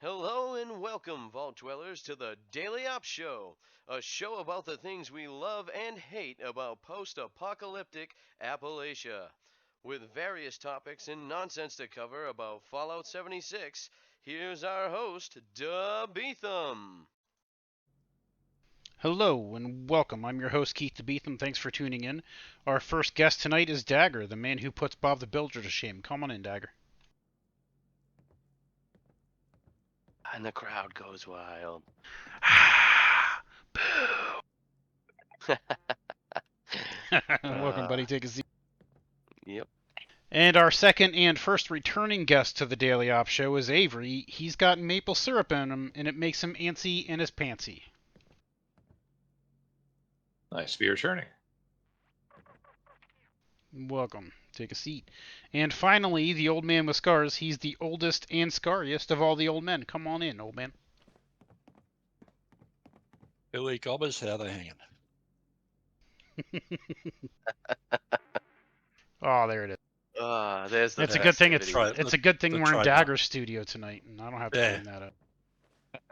Hello and welcome, Vault Dwellers, to the Daily Ops Show, a show about the things we love and hate about post-apocalyptic Appalachia. With various topics and nonsense to cover about Fallout 76, here's our host, Beetham. Hello and welcome. I'm your host, Keith DeBeetham. Thanks for tuning in. Our first guest tonight is Dagger, the man who puts Bob the Builder to shame. Come on in, Dagger. And the crowd goes wild. Welcome, buddy. Take a seat. Yep. And our second and first returning guest to the Daily Op Show is Avery. He's got maple syrup in him, and it makes him antsy in his pantsy. Nice to be returning. Welcome. Take a seat. And finally, the old man with scars. He's the oldest and scariest of all the old men. Come on in, old man. Billy Gobber's had a hand. Oh, there it is. There's the It's a good thing. festivity. It's a good thing the we're in trademark. Dagger's studio tonight, and I don't have to Yeah. clean that up.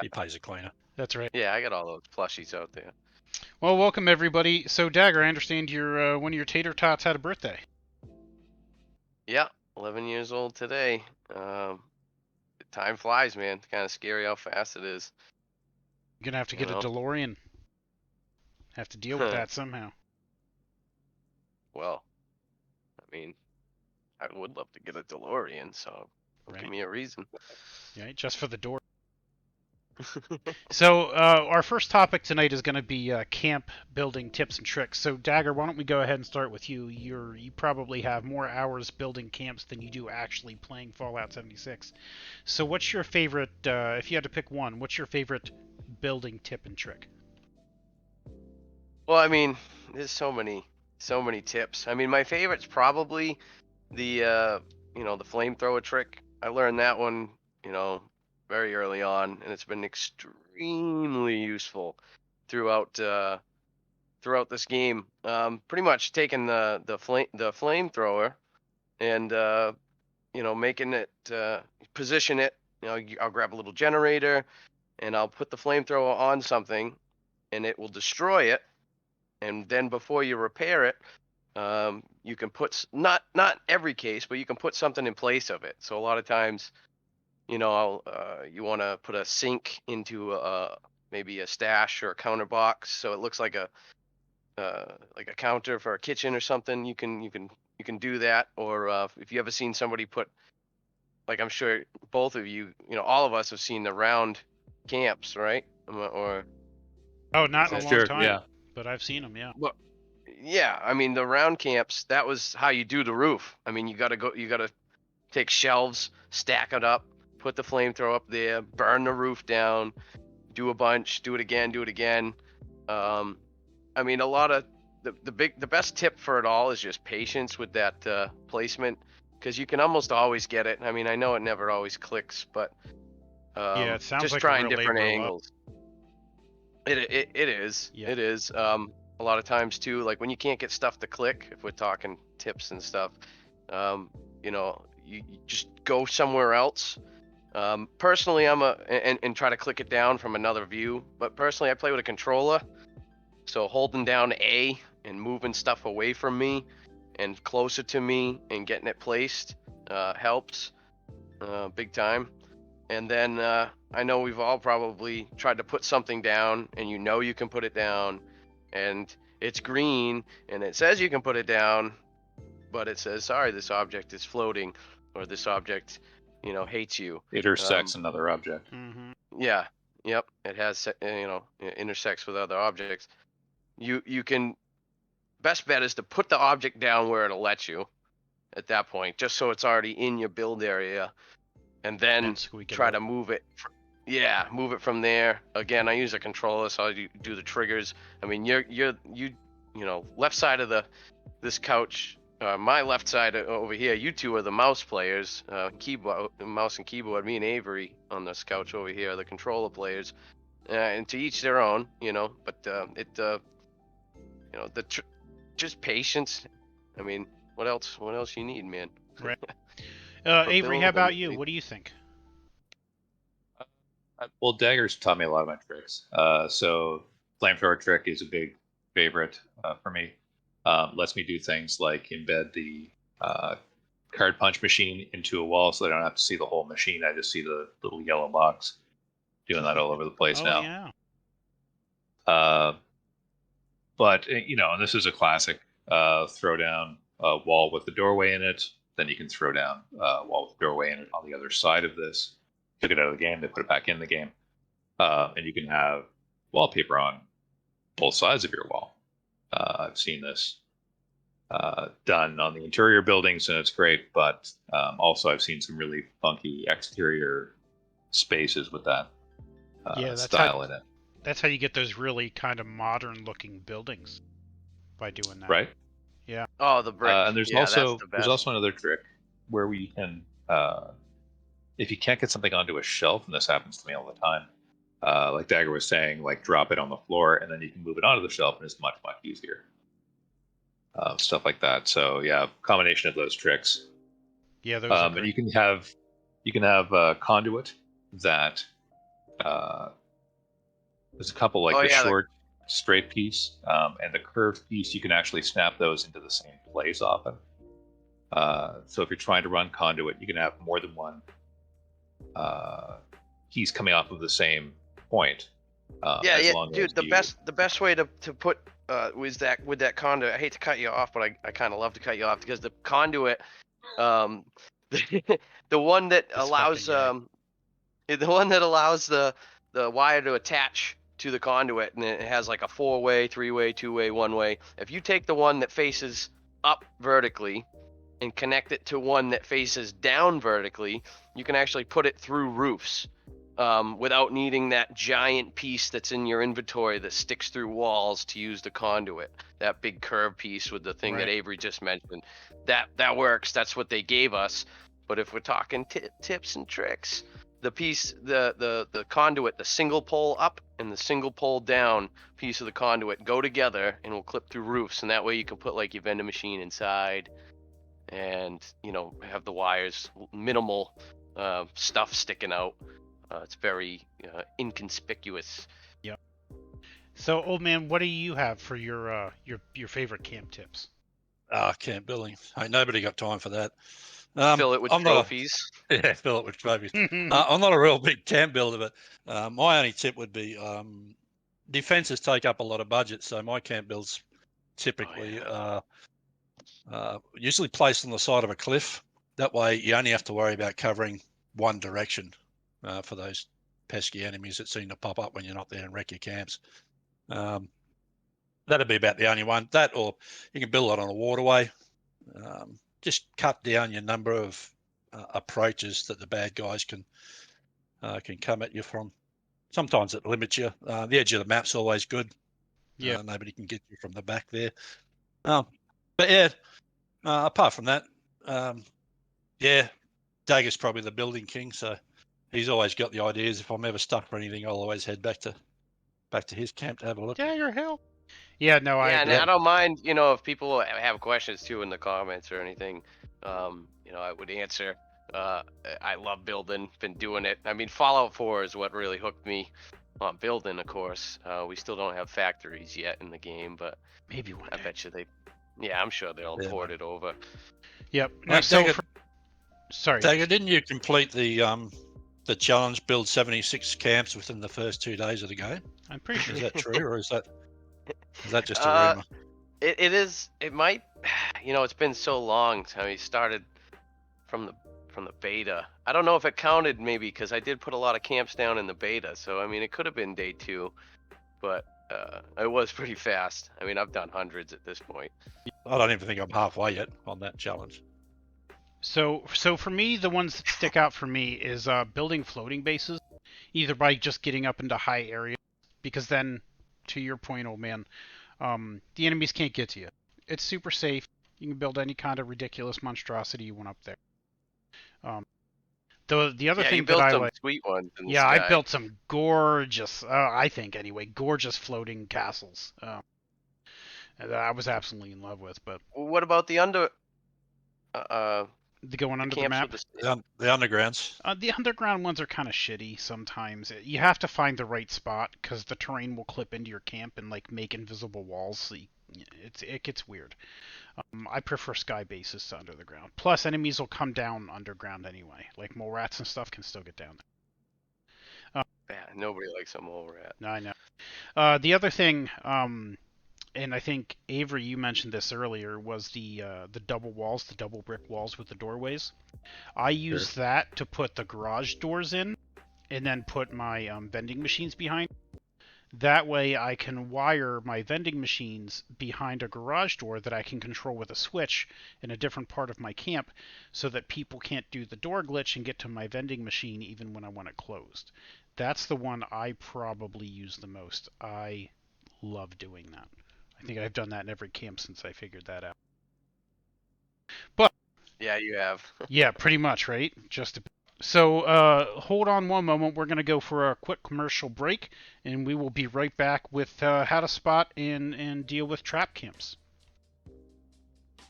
He pays a cleaner. That's right. Yeah, I got all those plushies out there. Well, welcome everybody. So, Dagger, I understand your one of your tater tots had a birthday. Yeah, 11 years old today. Time flies, man. It's kind of scary how fast it is. You're gonna have to You get a know? DeLorean. Have to deal with that somehow. Well, I mean, I would love to get a DeLorean, so Right. give me a reason. Right, just for the door. So, our first topic tonight is going to be camp building tips and tricks. So, Dagger, why don't we go ahead and start with you? You probably have more hours building camps than you do actually playing Fallout 76. So, what's your favorite? If you had to pick one, what's your favorite building tip and trick? Well, I mean, there's so many tips. I mean, my favorite's probably the the flamethrower trick. I learned that one, very early on, and it's been extremely useful throughout this game. Pretty much taking the flamethrower and making it position it. I'll grab a little generator and I'll put the flamethrower on something, and it will destroy it. And then before you repair it, you can put not every case, but you can put something in place of it. So a lot of times, you want to put a sink into maybe a stash or a counter box, so it looks like a counter for a kitchen or something. You can do that. Or if you ever seen somebody put, like, I'm sure both of you, all of us have seen the round camps, right? Or Oh, not in a long Sure, time, yeah. but I've seen them. Yeah. well, yeah. I mean, the round camps. That was how you do the roof. I mean, you gotta take shelves, stack it up, put the flamethrower up there, burn the roof down, do a bunch, do it again. I mean, a lot of the best tip for it all is just patience with that placement, because you can almost always get it. I mean, I know it never always clicks, but Yeah, it sounds just like a trying real different labor of love. angles. It is. Yeah. It is. A lot of times too, like when you can't get stuff to click, if we're talking tips and stuff, you just go somewhere else. Personally, and try to click it down from another view. But personally, I play with a controller, so holding down A and moving stuff away from me and closer to me and getting it placed helps big time. And then I know we've all probably tried to put something down, and you can put it down, and it's green, and it says you can put it down, but it says, sorry, this object is floating, or this object, hates you. Intersects another object. Mm-hmm. Yeah, yep, it has, it intersects with other objects. You can, best bet is to put the object down where it'll let you at that point, just so it's already in your build area, and then And squeak it try out. to move it. Yeah, move it from there. Again, I use a controller, so I do the triggers. I mean, left side of this couch, my left side over here. You two are the mouse players, mouse and keyboard. Me and Avery on this couch over here are the controller players, and to each their own, But just patience. I mean, what else? What else you need, man? Right. For Avery, how build, about you? What do you think? Well, daggers taught me a lot of my tricks. So Flamethrower Trick is a big favorite for me. Lets me do things like embed the card punch machine into a wall, so I don't have to see the whole machine. I just see the little yellow box. Doing that all over the place Oh now. yeah. But and this is a classic throw down wall with the doorway in it. Then you can throw down wall with doorway in it on the other side of this. Took it out of the game, they put it back in the game, and you can have wallpaper on both sides of your wall. I've seen this done on the interior buildings, and it's great. But also, I've seen some really funky exterior spaces with that Yeah, style in it. That's how you get those really kind of modern-looking buildings by doing that. Right. Yeah. Oh, the brick. And there's yeah, also that's the best. another trick where we can, if you can't get something onto a shelf, and this happens to me all the time, like Dagger was saying, like drop it on the floor, and then you can move it onto the shelf, and it's much easier. Stuff like that. So yeah, combination of those tricks. Yeah, those are And great. you can have conduit that. There's a couple like Oh, the yeah, short straight piece and the curved piece. You can actually snap those into the same place often. So if you're trying to run conduit, you can have more than one piece coming off of the same point. As long as dude. The best way to put with that conduit. I hate to cut you off, but I kind of love to cut you off because the conduit, the one that This allows fucking the one that allows the wire to attach to the conduit, and it has like a 4-way, 3-way, 2-way, 1-way. If you take the one that faces up vertically and connect it to one that faces down vertically, you can actually put it through roofs without needing that giant piece that's in your inventory that sticks through walls to use the conduit. That big curved piece with the thing that Right. Avery just mentioned. That works. That's what they gave us. But if we're talking tips and tricks, the piece, the conduit, the single pole up and the single pole down piece of the conduit go together and will clip through roofs, and that way you can put like your vending machine inside, and have the wires minimal stuff sticking out. It's very inconspicuous. Yep. So, old man, what do you have for your favorite camp tips? Camp building. Hey, nobody got time for that. Fill it with I'm trophies. fill it with trophies. I'm not a real big camp builder, but my only tip would be defenses take up a lot of budget, so my camp builds typically usually placed on the side of a cliff. That way, you only have to worry about covering one direction for those pesky enemies that seem to pop up when you're not there and wreck your camps. That'd be about the only one. That, or you can build it on a waterway. Just cut down your number of approaches that the bad guys can come at you from. Sometimes it limits you. The edge of the map's always good. Yeah. Nobody can get you from the back there. But yeah, apart from that, yeah, Dagger's probably the building king, so he's always got the ideas. If I'm ever stuck for anything, I'll always head back to his camp to have a look. Dagger help. Yeah, no, I Yeah, and agree. I don't mind, if people have questions too in the comments or anything. I would answer. I love building. Been doing it. I mean, Fallout 4 is what really hooked me on building. Of course, we still don't have factories yet in the game, but Maybe one I day. bet you they. Yeah, I'm sure they'll Yeah, port it over. Yep. No, so Dagger, sorry. Dagger, didn't you complete the challenge, build 76 camps within the first 2 days of the game? I'm pretty sure. Is that true, or is that just a rumor? It is. It might. It's been so long. I mean, started from the beta. I don't know if it counted, maybe, because I did put a lot of camps down in the beta. So I mean, it could have been day 2, but it was pretty fast. I mean, I've done hundreds at this point. I don't even think I'm halfway yet on that challenge. So for me, the ones that stick out for me is building floating bases, either by just getting up into high areas, because then, to your point, old man, the enemies can't get to you. It's super safe. You can build any kind of ridiculous monstrosity you want up there. The other Yeah, thing you built that I some like, sweet ones in the yeah, I sky. built some gorgeous, I think anyway, gorgeous floating castles. That I was absolutely in love with. But What about the going under the camps map. with The undergrounds. The underground ones are kind of shitty sometimes. You have to find the right spot because the terrain will clip into your camp and like make invisible walls. So it gets weird. I prefer sky bases to under the ground. Plus, enemies will come down underground anyway. Like mole rats and stuff can still get down there. Yeah, nobody likes a mole rat. I know. The other thing, and I think Avery, you mentioned this earlier, was the double walls, the double brick walls with the doorways. I use that to put the garage doors in, and then put my vending machines behind. That way I can wire my vending machines behind a garage door that I can control with a switch in a different part of my camp so that people can't do the door glitch and get to my vending machine even when I want it closed. That's the one I probably use the most. I love doing that. I think I've done that in every camp since I figured that out. But Yeah, you have. yeah, pretty much, right? So hold on one moment. We're going to go for a quick commercial break, and we will be right back with how to spot and deal with trap camps.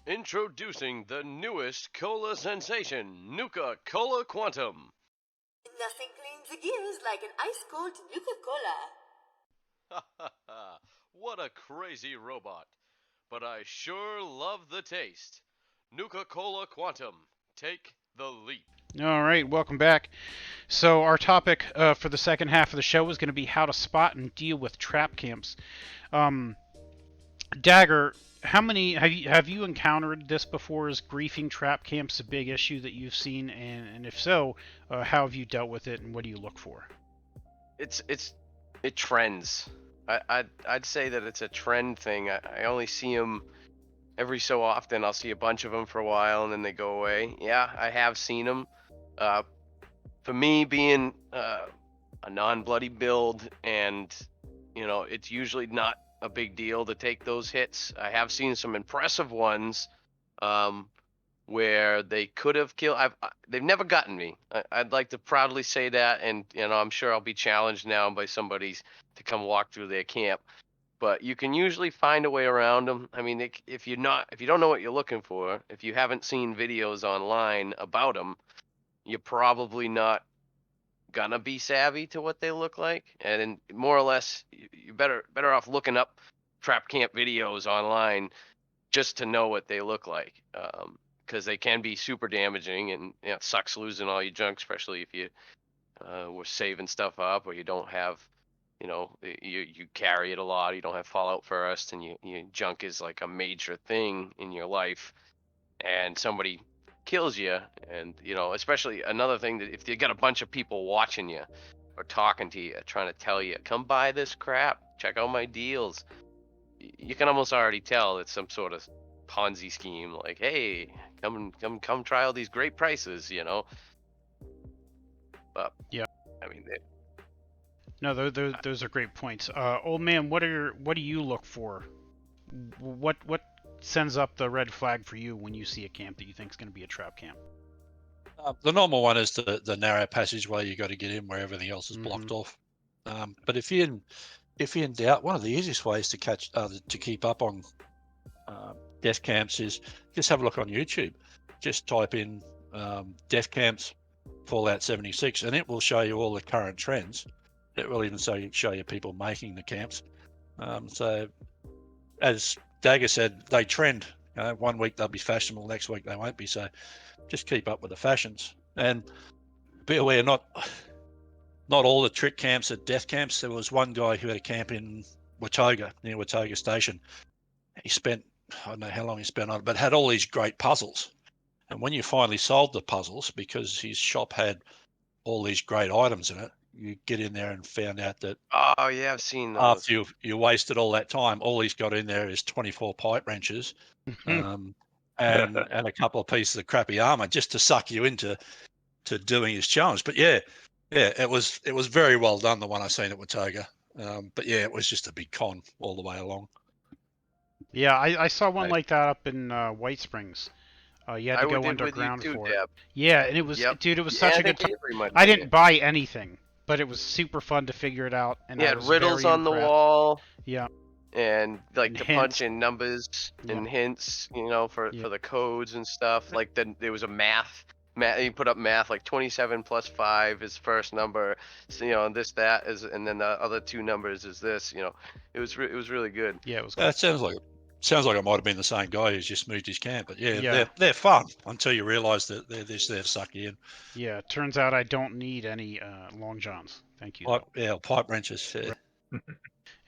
Introducing the newest cola sensation, Nuka Cola Quantum. Nothing cleans the gears like an ice-cold Nuka-Cola. What a crazy robot. But I sure love the taste. Nuka Cola Quantum. Take the leap. All right, welcome back. So our topic for the second half of the show is going to be how to spot and deal with trap camps. Dagger, how many have you encountered this before? Is griefing trap camps a big issue that you've seen, and if so, how have you dealt with it, and what do you look for? It trends. I'd say that it's a trend thing. I only see them every so often. I'll see a bunch of them for a while and then they go away. Yeah, I have seen them. For me, being a non-bloody build, and it's usually not a big deal to take those hits. I have seen some impressive ones where they could have killed. They've never gotten me. I'd like to proudly say that, and I'm sure I'll be challenged now by somebody to come walk through their camp. But you can usually find a way around them. I mean, if you don't know what you're looking for, if you haven't seen videos online about them, you're probably not gonna be savvy to what they look like. And more or less, you're better off looking up trap camp videos online just to know what they look like, because they can be super damaging, and it sucks losing all your junk, especially if you were saving stuff up, or you don't have. You carry it a lot. You don't have Fallout first, and your junk is like a major thing in your life, and somebody kills you, and especially another thing, that if you got a bunch of people watching you or talking to you, trying to tell you, come buy this crap, check out my deals, you can almost already tell it's some sort of Ponzi scheme. Like, hey, come try all these great prices, But yeah, I mean. No, those are great points. Old man, what do you look for? What sends up the red flag for you when you see a camp that you think is going to be a trap camp? The normal one is the narrow passageway you got to get in where everything else is blocked off. But if you're in doubt, one of the easiest ways to keep up on death camps is just have a look on YouTube. Just type in death camps Fallout 76, and it will show you all the current trends. It will even show you people making the camps. So, as Dagger said, they trend. 1 week they'll be fashionable, next week they won't be. So, just keep up with the fashions. And be aware, not all the trick camps are death camps. There was one guy who had a camp in Watoga, near Watoga Station. He spent, I don't know how long he spent on it, but had all these great puzzles. And when you finally solved the puzzles, because his shop had all these great items in it, you get in there and found out that Oh yeah, I've seen those. after you wasted all that time, all he's got in there is 24 pipe wrenches and a couple of pieces of crappy armor just to suck you into doing his challenge. But yeah, it was very well done, the one I seen at Watoga. But yeah, it was just a big con all the way along. Yeah, I saw one like that up in White Springs. You had to go underground for it. Yeah, and it was, dude, it was such a good time. I didn't buy anything, but it was super fun to figure it out. And yeah, riddles on the wall. Yeah. and like And to hints. punch in numbers and hints, you know, for the codes and stuff. Like then there was a math. You put up math like 27 plus 5 is first number, so, you know, and this that is, and then the other two numbers is this. You know, it was really good. Yeah, it was cool. It sounds like it might have been the same guy who's just moved his camp. But yeah, Yeah. they're fun until you realise that they're just there to suck you in. Yeah, it turns out I don't need any long johns. Thank you. Pipe wrenches. Yeah.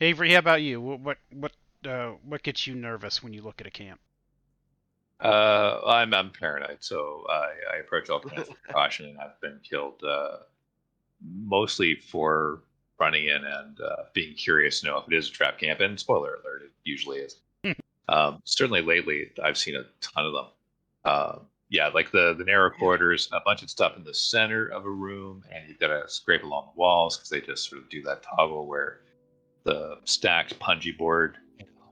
Avery, how about you? What gets you nervous when you look at a camp? I'm paranoid, so I approach all camps with caution, and I've been killed mostly for running in and being curious to know if it is a trap camp. And spoiler alert, it usually is. Certainly lately, I've seen a ton of them. Yeah, like the narrow corridors, a bunch of stuff in the center of a room, and you've got to scrape along the walls because they just sort of do that toggle where the stacked punji board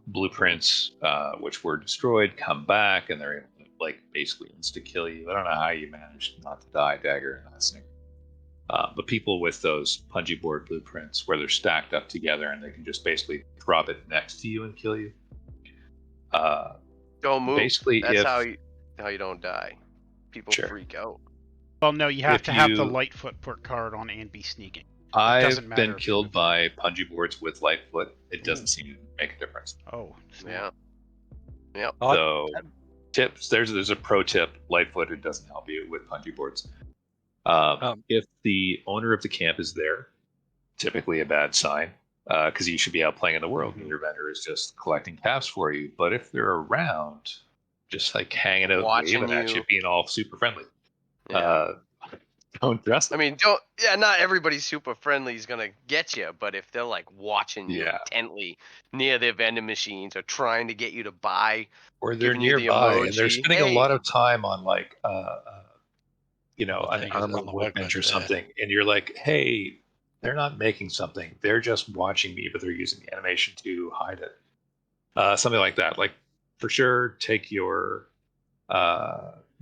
blueprints, which were destroyed, come back, and they're able to, like, basically insta-kill you. I don't know how you managed not to die, Dagger, in that scenario. But people with those punji board blueprints where they're stacked up together and they can just basically drop it next to you and kill you. Don't move. Basically, That's if how you don't die. People Sure. freak out. Well, no, you have If to have the you- Lightfoot card on and be sneaking. I've doesn't matter been if you killed move. by punji boards with Lightfoot, it doesn't seem to make a difference. Oh, Yeah. snap. So tips, there's a pro tip: Lightfoot, it doesn't help you with punji boards. If the owner of the camp is there, typically a bad sign, because you should be out playing in the world and your vendor is just collecting caps for you. But if they're around, just like hanging out, Watching waving at you. you, being all super friendly, Yeah. don't dress I them. mean, not everybody super friendly is gonna get you, but if they're like watching you Yeah. intently near their vending machines or trying to get you to buy, Or they're giving you the nearby and they're emoji, spending a lot of time on like an Hangers armor on the workbench or workbench, yeah. something, and you're like, hey, they're not making something, they're just watching me, but they're using the animation to hide it. Something like that. Like, for sure, take your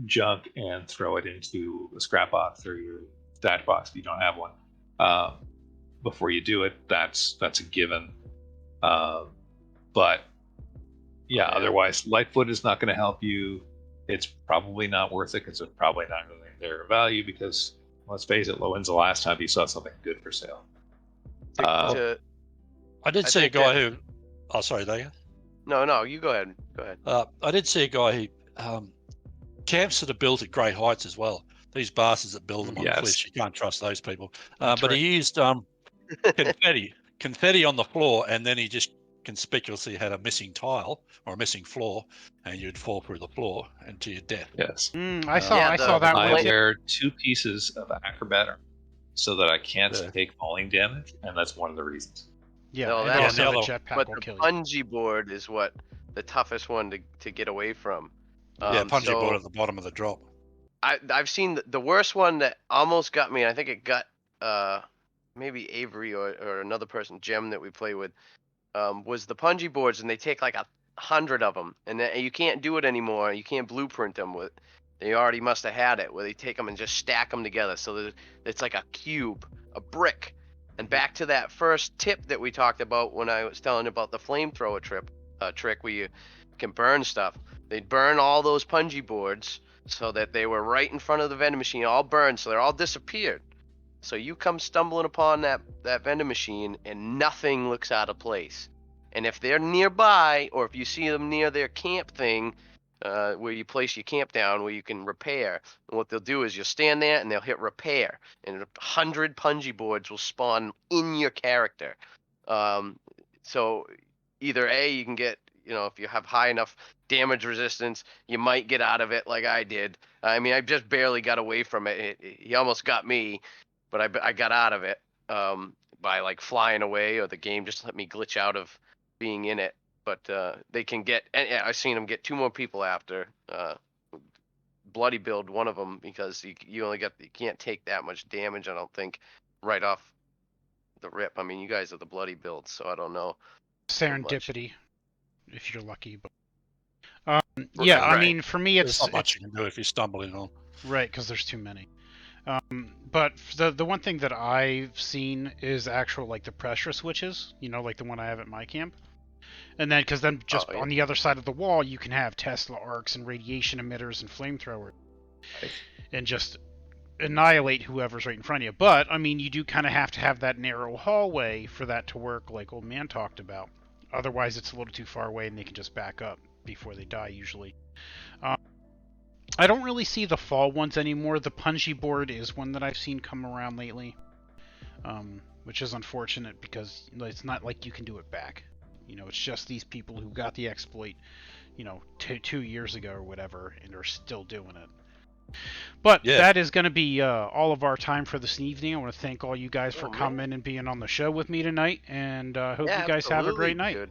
junk and throw it into a scrap box or your stash box if you don't have one. Before you do it, that's a given. But yeah, otherwise, Lightfoot is not going to help you. It's probably not worth it because it's probably not really their value because, let's face it, when's the last time you saw something good for sale? to I did I see a think guy that- who. Oh, sorry, Dagger. No, you go ahead. Go ahead. I did see a guy who camps that are built at great heights as well. These bastards that build them on Yes. cliffs, you can't trust those people. That's But right. he used confetti on the floor, and then he just conspicuously had a missing tile or a missing floor, and you'd fall through the floor and to your death. Yes. I saw Yeah, I saw that I one. wear 2 pieces of acrobat armor so that I can't Yeah. take falling damage, and that's one of the reasons. Yeah, No, and that's- also Yeah, the and the jetpack But will the kill you. punji board is what the toughest one to get away from. Yeah, punji so board at the bottom of the drop. I've seen the worst one that almost got me. I think it got maybe Avery or another person, Jem, that we play with, was the punji boards, and they take like 100 of them, and you can't do it anymore. You can't blueprint them with. They already must have had it where they take them and just stack them together, so that it's like a cube, a brick. And back to that first tip that we talked about when I was telling about the flamethrower trick where you can burn stuff. They'd burn all those punji boards so that they were right in front of the vending machine, all burned, so they're all disappeared. So you come stumbling upon that vending machine and nothing looks out of place. And if they're nearby, or if you see them near their camp thing, where you place your camp down, where you can repair, and what they'll do is you'll stand there and they'll hit repair, and 100 punji boards will spawn in your character. So either A, you can get, if you have high enough damage resistance, you might get out of it like I did. I mean, I just barely got away from it. He almost got me, but I got out of it by like flying away, or the game just let me glitch out of being in it. But they can get, and I've seen them get 2 more people after. Bloody build one of them because you can't take that much damage, I don't think, right off the rip. I mean, you guys are the bloody build, so I don't know. Serendipity, if you're lucky. But yeah, I Right. mean, for me, There's it's not much you can do if you're stumbling on. right because there's too many. But the one thing that I've seen is actual like the pressure switches. Like the one I have at my camp. And then, because then just Oh, yeah. on the other side of the wall, you can have Tesla arcs and radiation emitters and flamethrowers, Right. and just annihilate whoever's right in front of you. But I mean, you do kind of have to have that narrow hallway for that to work, like Old Man talked about. Otherwise, it's a little too far away, and they can just back up before they die usually. I don't really see the fall ones anymore. The punji board is one that I've seen come around lately, which is unfortunate because it's not like you can do it back. It's just these people who got the exploit, 2 years ago or whatever, and are still doing it. But Yeah. that is going to be all of our time for this evening. I want to thank all you guys for Oh, man. coming and being on the show with me tonight, and hope Yeah, you guys have a absolutely, great night. dude.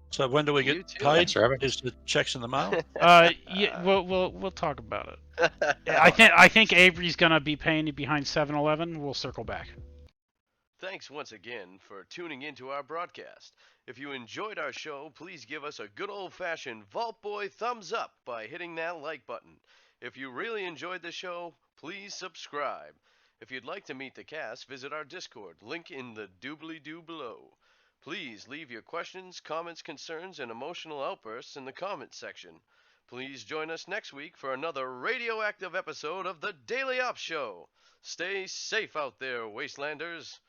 So when do we You get too. paid? Thanks for having me. Is the checks in the mail? Yeah, we'll talk about it. I think Avery's gonna be paying you behind 7-Eleven. We'll circle back. Thanks once again for tuning into our broadcast. If you enjoyed our show, please give us a good old-fashioned Vault Boy thumbs up by hitting that like button. If you really enjoyed the show, please subscribe. If you'd like to meet the cast, visit our Discord, link in the doobly-doo below. Please leave your questions, comments, concerns, and emotional outbursts in the comments section. Please join us next week for another radioactive episode of the Daily Ops Show. Stay safe out there, Wastelanders.